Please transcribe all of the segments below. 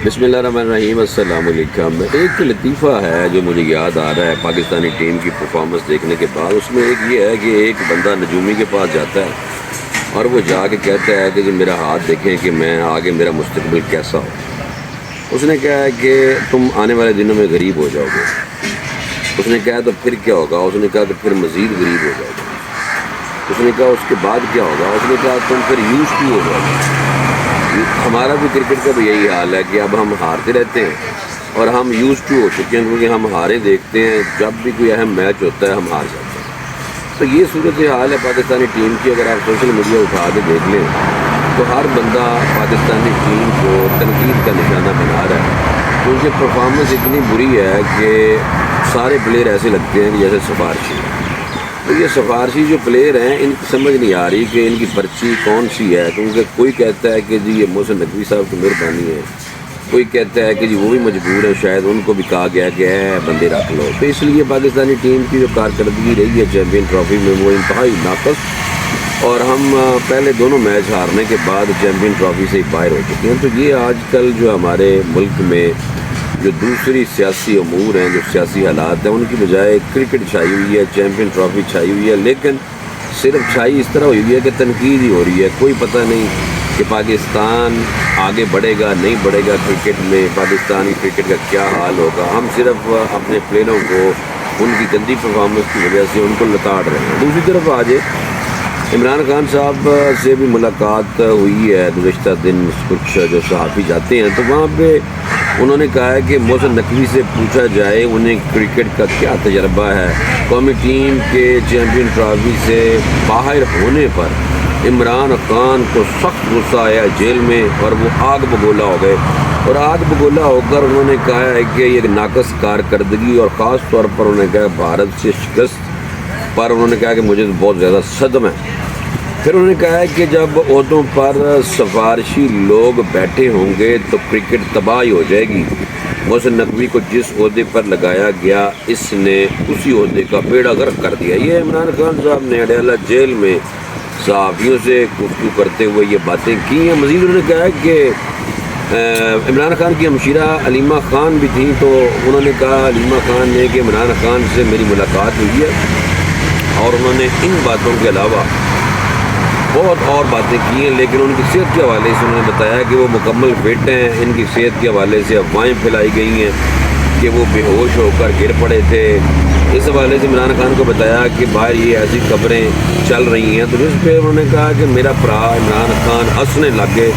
بسم اللہ الرحمن الرحیم، السلام علیکم۔ ایک لطیفہ ہے جو مجھے یاد آ رہا ہے پاکستانی ٹیم کی پرفارمنس دیکھنے کے بعد۔ اس میں ایک یہ ہے کہ ایک بندہ نجومی کے پاس جاتا ہے اور وہ جا کے کہتا ہے کہ جی میرا ہاتھ دیکھیں کہ میں آگے میرا مستقبل کیسا ہو۔ اس نے کہا ہے کہ تم آنے والے دنوں میں غریب ہو جاؤ گے۔ اس نے کہا تو پھر کیا ہوگا؟ اس نے کہا کہ پھر مزید غریب ہو جاؤ گے۔ اس نے کہا اس کے بعد کیا ہوگا؟ اس نے کہا تم پھر یوز ٹو ہو جاؤ گے۔ ہمارا بھی کرکٹ کا بھی یہی حال ہے کہ اب ہم ہارتے رہتے ہیں اور ہم یوز ٹو ہو چکے ہیں، کیونکہ ہم ہارے دیکھتے ہیں، جب بھی کوئی اہم میچ ہوتا ہے ہم ہار جاتے ہیں۔ تو یہ صورت حال ہے پاکستانی ٹیم کی۔ اگر آپ سوشل میڈیا اٹھا کے دیکھ لیں تو ہر بندہ پاکستانی ٹیم کو تنقید کا نشانہ بنا رہا ہے، کیونکہ پرفارمنس اتنی بری ہے کہ سارے پلیئر ایسے لگتے ہیں کہ جیسے سفارشی ہیں۔ تو یہ سفارشی جو پلیئر ہیں ان کی سمجھ نہیں آ رہی کہ ان کی پرچی کون سی ہے، کیونکہ کوئی کہتا ہے کہ جی یہ محسن نقوی صاحب کی مہربانی ہے، کوئی کہتا ہے کہ جی وہ بھی مجبور ہیں، شاید ان کو بھی کہا گیا کہ بندے رکھ لو۔ تو اس لیے پاکستانی ٹیم کی جو کارکردگی رہی ہے چیمپئن ٹرافی میں وہ انتہائی ناقص، اور ہم پہلے دونوں میچ ہارنے کے بعد چیمپئن ٹرافی سے باہر ہو چکے ہیں۔ تو یہ آج کل جو ہمارے ملک میں جو دوسری سیاسی امور ہیں، جو سیاسی حالات ہیں، ان کی بجائے کرکٹ چھائی ہوئی ہے، چیمپئن ٹرافی چھائی ہوئی ہے، لیکن صرف چھائی اس طرح ہوئی ہے کہ تنقید ہی ہو رہی ہے۔ کوئی پتہ نہیں کہ پاکستان آگے بڑھے گا نہیں بڑھے گا، کرکٹ میں پاکستانی کرکٹ کا کیا حال ہوگا۔ ہم صرف اپنے پلیئروں کو ان کی گندی پرفارمنس کی وجہ سے ان کو لتاڑ رہے ہیں۔ دوسری طرف آج عمران خان صاحب سے بھی ملاقات ہوئی ہے گزشتہ دن، کچھ جو صحافی جاتے ہیں تو وہاں پہ انہوں نے کہا ہے کہ محسن نقوی سے پوچھا جائے انہیں کرکٹ کا کیا تجربہ ہے۔ قومی ٹیم کے چیمپئن ٹرافی سے باہر ہونے پر عمران خان کو سخت غصہ آیا جیل میں، اور وہ آگ بگولا ہو گئے، اور آگ بگولا ہو کر انہوں نے کہا ہے کہ یہ ناقص کارکردگی، اور خاص طور پر انہوں نے کہا بھارت سے شکست پر انہوں نے کہا کہ مجھے بہت زیادہ صدمہ ہے۔ پھر انہوں نے کہا ہے کہ جب عہدوں پر سفارشی لوگ بیٹھے ہوں گے تو کرکٹ تباہی ہو جائے گی۔ محسن نقوی کو جس عہدے پر لگایا گیا اس نے اسی عہدے کا بیڑا غرق کر دیا۔ یہ عمران خان صاحب نے اڈیالہ جیل میں صحافیوں سے گفتگو کرتے ہوئے یہ باتیں کی ہیں۔ مزید انہوں نے کہا ہے کہ عمران خان کی ہمشیرہ علیمہ خان بھی تھیں، تو انہوں نے کہا علیمہ خان نے کہ عمران خان سے میری ملاقات ہوئی ہے، اور انہوں نے ان باتوں کے علاوہ بہت اور باتیں کی ہیں، لیکن ان کی صحت کے حوالے سے انہوں نے بتایا کہ وہ مکمل فٹ ہیں۔ ان کی صحت کے حوالے سے افواہیں پھیلائی گئی ہیں کہ وہ بے ہوش ہو کر گر پڑے تھے۔ اس حوالے سے عمران خان کو بتایا کہ باہر یہ ایسی خبریں چل رہی ہیں، تو جس پہ انہوں نے کہا کہ میرا بھرا عمران خان ہنسنے لگ گئے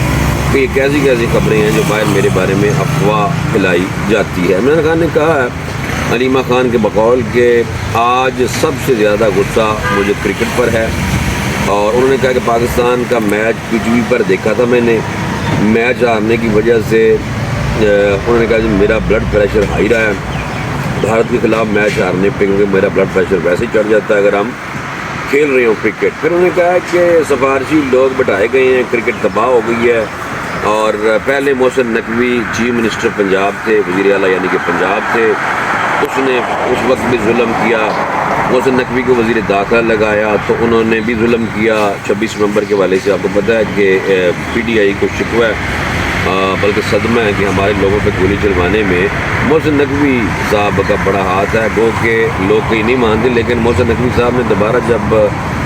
کہ یہ کیسی کیسی خبریں ہیں جو باہر میرے بارے میں افواہ پھیلائی جاتی ہے۔ عمران خان نے کہا ہے علیمہ خان کے بقول کہ آج سب سے زیادہ غصہ مجھے کرکٹ پر ہے، اور انہوں نے کہا کہ پاکستان کا میچ پی ٹی وی پر دیکھا تھا میں نے، میچ ہارنے کی وجہ سے انہوں نے کہا کہ میرا بلڈ پریشر ہائی رہا ہے بھارت کے خلاف میچ ہارنے پہ، کیونکہ میرا بلڈ پریشر ویسے ہی چڑھ جاتا ہے اگر ہم کھیل رہے ہوں کرکٹ۔ پھر انہوں نے کہا کہ سفارشی لوگ بٹھائے گئے ہیں، کرکٹ تباہ ہو گئی ہے، اور پہلے محسن نقوی چیف منسٹر پنجاب تھے، وزیر اعلیٰ یعنی کہ پنجاب تھے، اس نے اس وقت بھی ظلم کیا۔ محسن نقوی کو وزیر داخلہ لگایا تو انہوں نے بھی ظلم کیا۔ 26 نومبر کے والے سے آپ کو پتہ ہے کہ پی ٹی آئی کو شکوہ ہے، بلکہ صدمہ ہے کہ ہمارے لوگوں پہ گولی چلوانے میں محسن نقوی صاحب کا بڑا ہاتھ ہے۔ گو کہ لوگ کہیں نہیں مانتے، لیکن محسن نقوی صاحب نے دوبارہ جب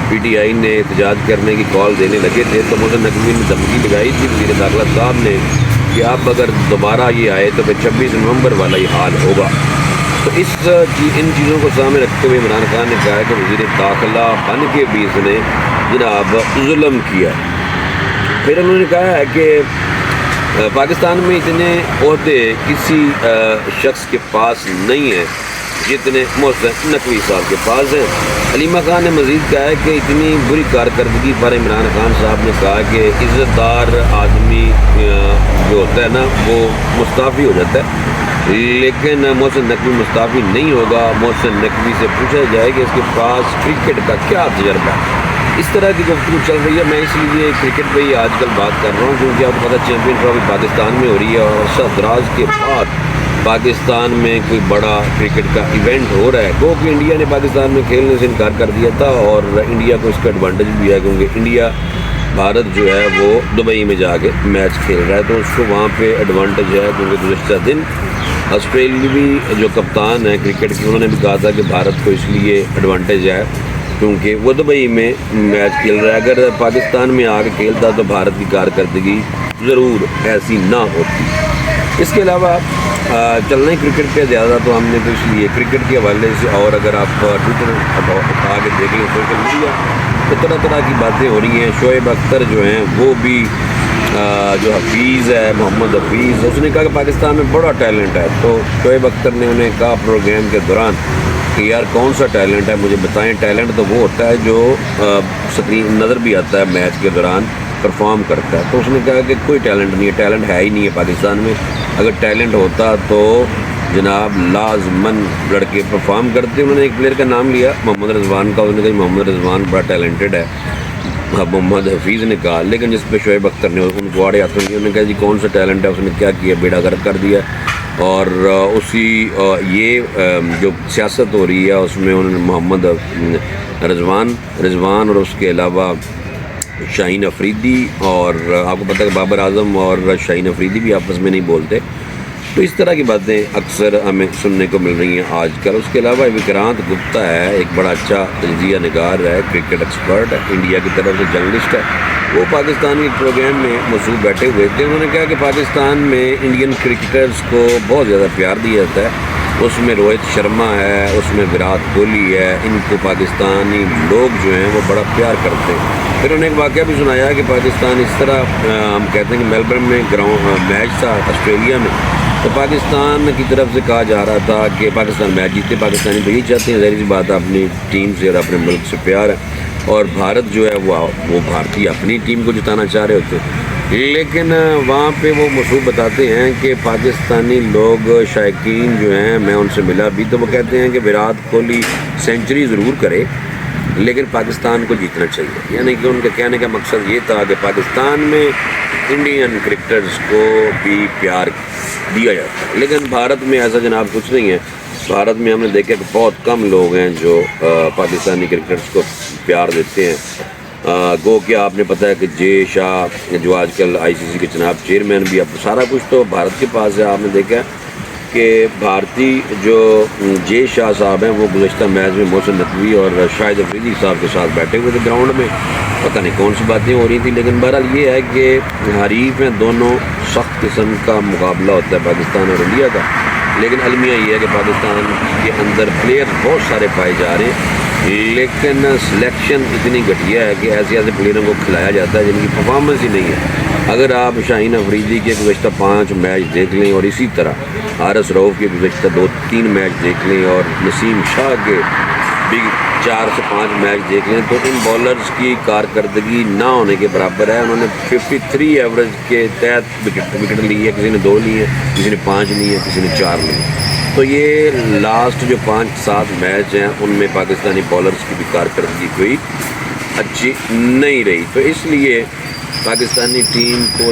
پی ٹی آئی نے احتجاج کرنے کی کال دینے لگے تھے تو محسن نقوی نے دھمکی لگائی تھی وزیر داخلہ صاحب نے کہ آپ اگر دوبارہ یہ آئے تو پھر 26 نومبر والا ہی حال ہوگا۔ تو ان چیزوں کو سامنے رکھتے ہوئے عمران خان نے کہا ہے کہ وزیر داخلہ بن کے بھی اس نے جناب ظلم کیا۔ پھر انہوں نے کہا ہے کہ پاکستان میں اتنے عہدے کسی شخص کے پاس نہیں ہیں جتنے محسن نقوی صاحب کے پاس ہیں۔ علیمہ خان نے مزید کہا ہے کہ اتنی بری کارکردگی پر عمران خان صاحب نے کہا کہ عزت دار آدمی جو ہوتا ہے نا وہ مستعفی ہو جاتا ہے، لیکن محسن نقوی مستعفی نہیں ہوگا۔ محسن نقوی سے پوچھا جائے کہ اس کے پاس کرکٹ کا کیا تجربہ ہے۔ اس طرح کی گفتگو چل رہی ہے۔ میں اس لیے کرکٹ پہ ہی آج کل بات کر رہا ہوں، کیونکہ آپ کو پتہ چیمپئن ٹرافی پاکستان میں ہو رہی ہے، اور عرصہ دراز کے بعد پاکستان میں کوئی بڑا کرکٹ کا ایونٹ ہو رہا ہے۔ گو کہ انڈیا نے پاکستان میں کھیلنے سے انکار کر دیا تھا، اور انڈیا کو اس کا ایڈوانٹیج بھی ہے، کیونکہ انڈیا بھارت جو ہے وہ دبئی میں جا کے میچ کھیل رہا ہے، تو اس کو وہاں پہ ایڈوانٹیج ہے، کیونکہ گزشتہ دن آسٹریلوی جو کپتان ہیں کرکٹ کے، انہوں نے بھی کہا تھا کہ بھارت کو اس لیے ایڈوانٹیج ہے کیونکہ وہ دبئی میں میچ کھیل رہا ہے، اگر پاکستان میں آ کے کھیلتا تو بھارت کی کارکردگی ضرور ایسی نہ ہوتی۔ اس کے علاوہ چلنا ہی کرکٹ پہ زیادہ، تو ہم نے تو اس لیے کرکٹ کے حوالے سے، اور اگر آپ ٹویٹر اٹھا کے دیکھ لیں سوشل میڈیا تو طرح طرح کی باتیں ہو رہی ہیں۔ شعیب اختر جو ہیں وہ بھی جو حفیظ ہے، محمد حفیظ، اس نے کہا کہ پاکستان میں بڑا ٹیلنٹ ہے، تو شعیب اختر نے انہیں کہا پروگرام کے دوران کہ یار کون سا ٹیلنٹ ہے مجھے بتائیں۔ ٹیلنٹ تو وہ ہوتا ہے جو سکرین نظر بھی آتا ہے میچ کے دوران پرفارم کرتا ہے، تو اس نے کہا کہ کوئی ٹیلنٹ نہیں ہے، ٹیلنٹ ہے ہی نہیں ہے پاکستان میں، اگر ٹیلنٹ ہوتا تو جناب لازماً لڑکے پرفارم کرتے۔ انہوں نے ایک پلیئر کا نام لیا محمد رضوان کا، انہوں نے کہا محمد رضوان بڑا ٹیلنٹڈ ہے، محمد حفیظ نے کہا، لیکن جس پہ شعیب اختر نے ان کو آڑے ہاتھوں انہوں نے کہا جی کون سا ٹیلنٹ ہے، اس نے کیا کیا، بیڑا گرک کر دیا۔ اور اسی یہ جو سیاست ہو رہی ہے اس میں انہوں نے محمد رضوان اور اس کے علاوہ شاہین افریدی، اور آپ کو پتہ ہے کہ بابر اعظم اور شاہین افریدی بھی آپس میں نہیں بولتے، تو اس طرح کی باتیں اکثر ہمیں سننے کو مل رہی ہیں آج کل۔ اس کے علاوہ وکرانت گپتا ہے، ایک بڑا اچھا تجزیہ نگار ہے، کرکٹ ایکسپرٹ ہے، انڈیا کی طرف سے جرنلسٹ ہے، وہ پاکستان کے پروگرام میں مصروف بیٹھے ہوئے تھے۔ انہوں نے کہا کہ پاکستان میں انڈین کرکٹرز کو بہت زیادہ پیار دیا جاتا ہے، اس میں روہت شرما ہے، اس میں وراٹ کوہلی ہے، ان کو پاکستانی لوگ جو ہیں وہ بڑا پیار کرتے ہیں۔ پھر انہوں نے ایک واقعہ بھی سنایا کہ پاکستان اس طرح ہم کہتے ہیں کہ میلبرن میں میچ تھا آسٹریلیا میں، تو پاکستان کی طرف سے کہا جا رہا تھا کہ پاکستان میچ جیتے، پاکستانی تو یہی چاہتے ہیں، ظاہر سی بات ہے اپنی ٹیم سے اور اپنے ملک سے پیار ہے، اور بھارت جو ہے وہ بھارتی اپنی ٹیم کو جتانا چاہ رہے ہوتے ہیں، لیکن وہاں پہ وہ مصروف بتاتے ہیں کہ پاکستانی لوگ شائقین جو ہیں، میں ان سے ملا بھی تو وہ کہتے ہیں کہ وراٹ کوہلی سینچری ضرور کرے لیکن پاکستان کو جیتنا چاہیے، یعنی کہ ان کے کہنے کا مقصد یہ تھا کہ پاکستان میں انڈین کرکٹرز کو بھی پیار دیا جاتا ہے، لیکن بھارت میں ایسا جناب کچھ نہیں ہے۔ بھارت میں ہم نے دیکھا کہ بہت کم لوگ ہیں جو پاکستانی کرکٹرز کو پیار دیتے ہیں۔ گو کہ آپ نے پتہ ہے کہ جے شاہ جو آج کل آئی سی سی کے جناب چیئرمین بھی، اب سارا کچھ تو بھارت کے پاس ہے۔ آپ نے دیکھا کہ بھارتی جو جے شاہ صاحب ہیں وہ گزشتہ میچ میں محسن نقوی اور شاہد افریدی صاحب کے ساتھ بیٹھے ہوئے تھے گراؤنڈ میں، پتہ نہیں کون سی باتیں ہو رہی تھیں، لیکن بہرحال یہ ہے کہ حریف ہیں دونوں، سخت قسم کا مقابلہ ہوتا ہے پاکستان اور انڈیا کا، لیکن المیہ یہ ہے کہ پاکستان کے اندر پلیئر بہت سارے پائے جا رہے ہیں، لیکن سلیکشن اتنی گھٹیا ہے کہ ایسے ایسے پلیئروں کو کھلایا جاتا ہے جن کی پرفارمنس ہی نہیں ہے۔ اگر آپ شاہین افریدی کے گزشتہ 5 میچ دیکھ لیں، اور اسی طرح حارث رؤف کے گزشتہ 2-3 میچ دیکھ لیں، اور نسیم شاہ کے بھی 4 سے 5 میچ دیکھ لیں، تو ان بولرز کی کارکردگی نہ ہونے کے برابر ہے۔ انہوں نے 53 ایوریج کے تحت وکٹ لی ہے، کسی نے 2 لی ہے، کسی نے 5 لی ہے، کسی نے 4 لی ہے، تو یہ لاسٹ جو 5-7 میچ ہیں ان میں پاکستانی بولرز کی بھی کارکردگی کوئی اچھی نہیں رہی، تو اس لیے پاکستانی ٹیم کو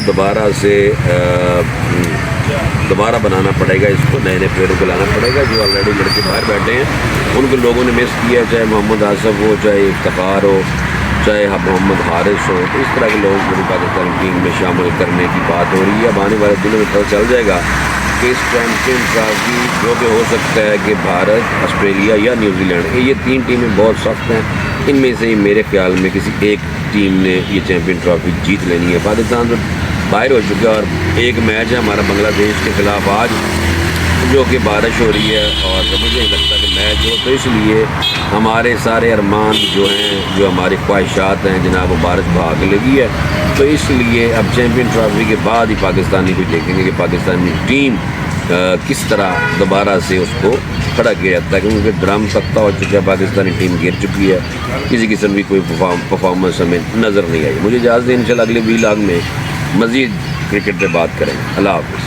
دوبارہ بنانا پڑے گا، اس کو نئے نئے پلیئروں کو لانا پڑے گا، جو آلریڈی لڑکے باہر بیٹھے ہیں ان کو لوگوں نے مس کیا، چاہے محمد آصف ہو، چاہے افتخار ہو، چاہے محمد حارث ہو، تو اس طرح کے لوگوں کو بھی پاکستانی ٹیم میں شامل کرنے کی بات ہو رہی ہے۔ اب آنے والے دنوں میں پتہ چل جائے گا کہ اس چیمپئن ٹرافی جو کہ ہو سکتا ہے کہ بھارت، آسٹریلیا یا نیوزی لینڈ، یہ 3 ٹیمیں بہت سخت ہیں، ان میں سے میرے خیال میں کسی ایک ٹیم نے یہ چیمپئن ٹرافی جیت لینی ہے۔ پاکستان تو باہر ہو چکا ہے، اور ایک میچ ہے ہمارا بنگلہ دیش کے خلاف آج، جو کہ بارش ہو رہی ہے اور مجھے نہیں لگتا کہ میچ ہو، تو اس لیے ہمارے سارے ارمان جو ہیں، جو ہماری خواہشات ہیں جناب، وہ بارش بھاگ لگی ہے، تو اس لیے اب چیمپئن ٹرافی کے بعد ہی پاکستانی کو دیکھیں گے کہ پاکستانی ٹیم کس طرح دوبارہ سے اس کو کھڑا کیا جاتا ہے، کیونکہ ڈرم تختہ ہو چکا ہے، پاکستانی ٹیم گر چکی ہے، کسی قسم کی کوئی پرفارمنس ہمیں نظر نہیں آئی۔ مجھے اجازت دیں، انشاءاللہ اگلے ویلاگ میں مزید کرکٹ پہ بات کریں گے۔ اللہ حافظ۔